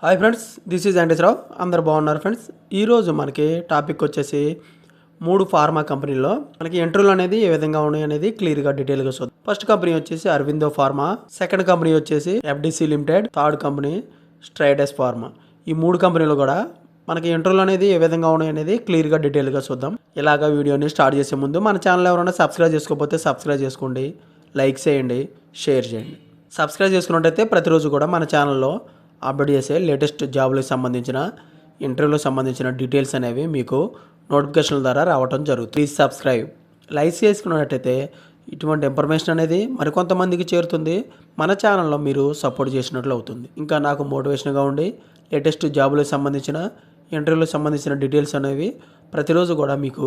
Hi friends, this is Venkateswara Rao. అందరు బాగున్నారు friends. ఈరోజు మనకి టాపిక్ వచ్చేసి 3 ఫార్మా కంపెనీల్లో మనకి ఇంటర్వ్యూలు అనేది ఏ విధంగా ఉన్నాయి అనేది క్లియర్గా డీటెయిల్గా చూద్దాం. ఫస్ట్ కంపెనీ వచ్చేసి అరవిందో ఫార్మా, సెకండ్ కంపెనీ వచ్చేసి ఎఫ్డిసి లిమిటెడ్, థర్డ్ కంపెనీ స్ట్రైడస్ ఫార్మా. ఈ 3 కంపెనీలు కూడా మనకి ఇంటర్వ్యూలు అనేది ఏ విధంగా ఉన్నాయి అనేది క్లియర్గా డీటెయిల్గా చూద్దాం. ఇలాగా వీడియోని స్టార్ట్ చేసే ముందు మన ఛానల్ ఎవరైనా సబ్స్క్రైబ్ చేసుకోకపోతే సబ్స్క్రైబ్ చేసుకోండి, లైక్ చేయండి, షేర్ చేయండి. సబ్స్క్రైబ్ చేసుకున్నట్టయితే ప్రతిరోజు కూడా మన ఛానల్లో అప్డేట్ చేసే లేటెస్ట్ జాబ్లకు సంబంధించిన ఇంటర్వ్యూలకు సంబంధించిన డీటెయిల్స్ అనేవి మీకు నోటిఫికేషన్ల ద్వారా రావడం జరుగుతుంది. Please subscribe. లైక్ చేసుకున్నట్టయితే ఇటువంటి ఇన్ఫర్మేషన్ అనేది మరికొంతమందికి చేరుతుంది. మన ఛానల్లో మీరు సపోర్ట్ చేసినట్లు అవుతుంది. ఇంకా నాకు మోటివేషన్గా ఉండి లేటెస్ట్ జాబులకు సంబంధించిన ఇంటర్వ్యూలకు సంబంధించిన డీటెయిల్స్ అనేవి ప్రతిరోజు కూడా మీకు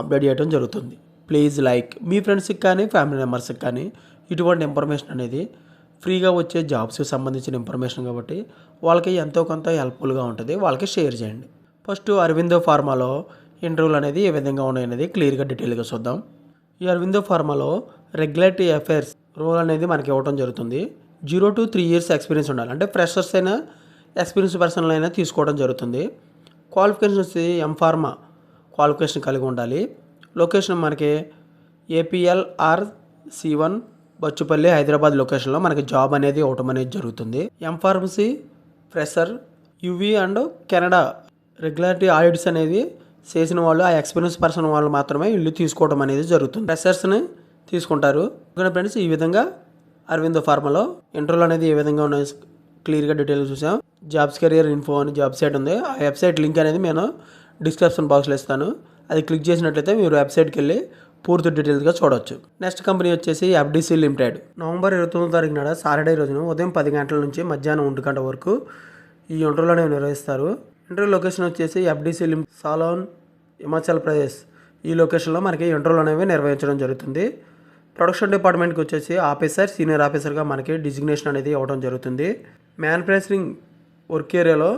అప్డేట్ చేయడం జరుగుతుంది. Please like. మీ ఫ్రెండ్స్కి కానీ ఫ్యామిలీ మెంబర్స్కి కానీ ఇటువంటి ఇన్ఫర్మేషన్ అనేది ఫ్రీగా వచ్చే జాబ్స్కి సంబంధించిన ఇన్ఫర్మేషన్ కాబట్టి వాళ్ళకి ఎంతో కొంత హెల్ప్ఫుల్గా ఉంటుంది. వాళ్ళకి షేర్ చేయండి. ఫస్ట్ అరవిందో ఫార్మాలో ఇంటర్వ్యూలు అనేది ఏ విధంగా ఉన్నాయనేది క్లియర్గా డీటెయిల్గా చూద్దాం. ఈ అరవిందో ఫార్మాలో రెగ్యులేటరీ అఫైర్స్ రోల్ అనేది మనకి ఇవ్వడం జరుగుతుంది. 0 to 3 years ఎక్స్పీరియన్స్ ఉండాలి. అంటే ఫ్రెషర్స్ అయినా ఎక్స్పీరియన్స్ పర్సన్లు అయినా తీసుకోవడం జరుగుతుంది. క్వాలిఫికేషన్ వచ్చి ఎంఫార్మా క్వాలిఫికేషన్ కలిగి ఉండాలి. లొకేషన్ మనకి APLR C1 బచ్చుపల్లి హైదరాబాద్ లొకేషన్లో మనకి జాబ్ అనేది ఇవ్వటం అనేది జరుగుతుంది. M Pharmacy fresher UV and Canada regularity audits అనేది చేసిన వాళ్ళు, ఆ ఎక్స్పీరియన్స్ పర్సన్ వాళ్ళు మాత్రమే ఇల్లు తీసుకోవడం అనేది జరుగుతుంది. ఫ్రెషర్స్ని తీసుకుంటారు. ఓకే ఫ్రెండ్స్, ఈ విధంగా అరవిందో ఫార్మాలో ఇంటర్వ్యూలు అనేది ఏ విధంగా ఉన్నాయో క్లియర్గా డీటెయిల్గా చూసాం. జాబ్స్ కెరియర్ ఇన్ఫో అని జాబ్ సైట్ ఉంది. ఆ వెబ్సైట్ లింక్ అనేది నేను డిస్క్రిప్షన్ బాక్స్లో ఇస్తాను. అది క్లిక్ చేసినట్లయితే మీరు వెబ్సైట్కి వెళ్ళి పూర్తి డీటెయిల్స్గా చూడవచ్చు. నెక్స్ట్ కంపెనీ వచ్చేసి ఎఫ్డిసి లిమిటెడ్. నవంబర్ 29వ తారీఖు నాడు సాటర్డే రోజున ఉదయం 10 గంటల నుంచి మధ్యాహ్నం 1 గంట వరకు ఈ ఇంటర్వ్యూలు అనేవి నిర్వహిస్తారు. ఇంటర్వ్యూ లొకేషన్ వచ్చేసి ఎఫ్డిసి లిమిటెడ్, సాలోన్, హిమాచల్ ప్రదేశ్. ఈ లొకేషన్లో మనకి ఇంటర్వ్యూలు అనేవి నిర్వహించడం జరుగుతుంది. ప్రొడక్షన్ డిపార్ట్మెంట్కి వచ్చేసి ఆఫీసర్, సీనియర్ ఆఫీసర్గా మనకి డిజిగ్నేషన్ అనేది ఇవ్వడం జరుగుతుంది. మ్యానుఫ్యాక్చరింగ్ వర్క్ ఏరియాలో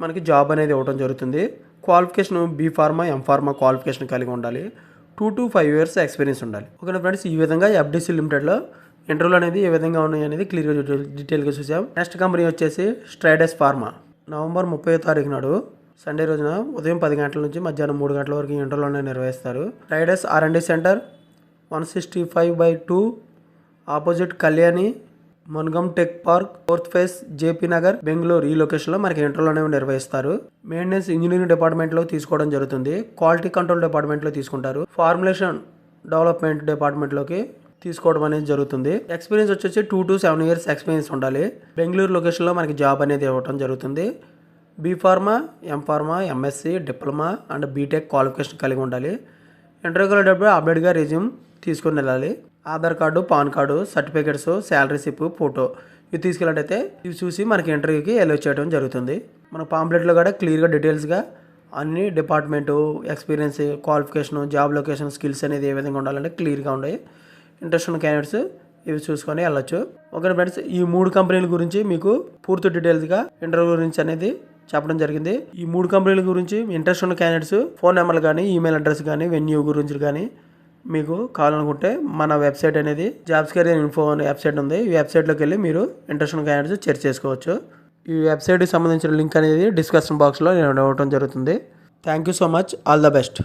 మనకి జాబ్ అనేది ఇవ్వడం జరుగుతుంది. Qualification B pharma, M pharma qualification కలిగి ఉండాలి. 2 to 5 years ఎక్స్పీరియన్స్ ఉండాలి. ఓకే ఫ్రెండ్స్, ఈ విధంగా ఎఫ్డిసి లిమిటెడ్లో ఇంటర్వ్యూలు అనేది ఏ విధంగా ఉన్నాయి అనేది క్లియర్గా డీటెయిల్గా చూసాం. నెక్స్ట్ కంపెనీ వచ్చేసి స్ట్రైడస్ ఫార్మా. నవంబర్ 30వ తారీఖు నాడు సండే రోజున ఉదయం 10 గంటల నుంచి మధ్యాహ్నం 3 గంటల వరకు ఇంటర్వ్యూలు అనేవి నిర్వహిస్తారు. Strides R&D centre 165/2 opposite Kalyani Magnum tech park, 4th phase, JP Nagar, Bengaluru. ఈ లొకేషన్లో మనకి ఇంటర్వ్యూలు అనేవి నిర్వహిస్తారు. మెయింటెనెన్స్ ఇంజనీరింగ్ డిపార్ట్మెంట్లో తీసుకోవడం జరుగుతుంది. క్వాలిటీ కంట్రోల్ డిపార్ట్మెంట్లో తీసుకుంటారు. ఫార్ములేషన్ డెవలప్మెంట్ డిపార్ట్మెంట్లోకి తీసుకోవడం అనేది జరుగుతుంది. ఎక్స్పీరియన్స్ వచ్చేసి 2 to 7 years ఎక్స్పీరియన్స్ ఉండాలి. బెంగళూరు లొకేషన్లో మనకి జాబ్ అనేది ఇవ్వడం జరుగుతుంది. B pharma, M pharma, MSc, diploma and B Tech qualification కలిగి ఉండాలి. ఇంటర్వ్యూకి వెళ్ళేటప్పుడు అప్డేట్గా రెజ్యూమ్ తీసుకొని వెళ్ళాలి. Aadhaar card, PAN card, certificates, salary slip, photo ఇవి తీసుకెళ్ళినట్టయితే ఇవి చూసి మనకి ఇంటర్వ్యూకి ఎలో చేయడం జరుగుతుంది. మన పాంప్లెట్లో కూడా క్లియర్గా డీటెయిల్స్గా అన్ని department, experience, qualification, job location, skills అనేది ఏ విధంగా ఉండాలంటే క్లియర్గా ఉన్నాయి. ఇంట్రెస్ట్ ఉన్న క్యాండిడేట్స్ ఇవి చూసుకొని వెళ్ళొచ్చు. ఓకే ఫ్రెండ్స్, ఈ 3 కంపెనీల గురించి మీకు పూర్తి డీటెయిల్స్గా ఇంటర్వ్యూ గురించి అనేది చెప్పడం జరిగింది. ఈ 3 కంపెనీల గురించి ఇంట్రెస్ట్ ఉన్న క్యాండిడేట్స్ ఫోన్ నెంబర్లు కానీ, ఈమెయిల్ అడ్రస్ కానీ, వెన్యూ గురించి కానీ మీకు కావాలనుకుంటే మన వెబ్సైట్ అనేది జాబ్స్ కెరియర్ ఇన్ఫో అనే వెబ్సైట్ ఉంది. ఈ వెబ్సైట్లోకి వెళ్ళి మీరు ఇంట్రెస్ట్ ఉన్న క్యాండిడేట్స్ చెక్ చేసుకోవచ్చు. ఈ వెబ్సైట్కి సంబంధించిన లింక్ అనేది డిస్క్రిప్షన్ బాక్స్లో నేను ఇవ్వడం జరుగుతుంది. Thank you so much. All the best.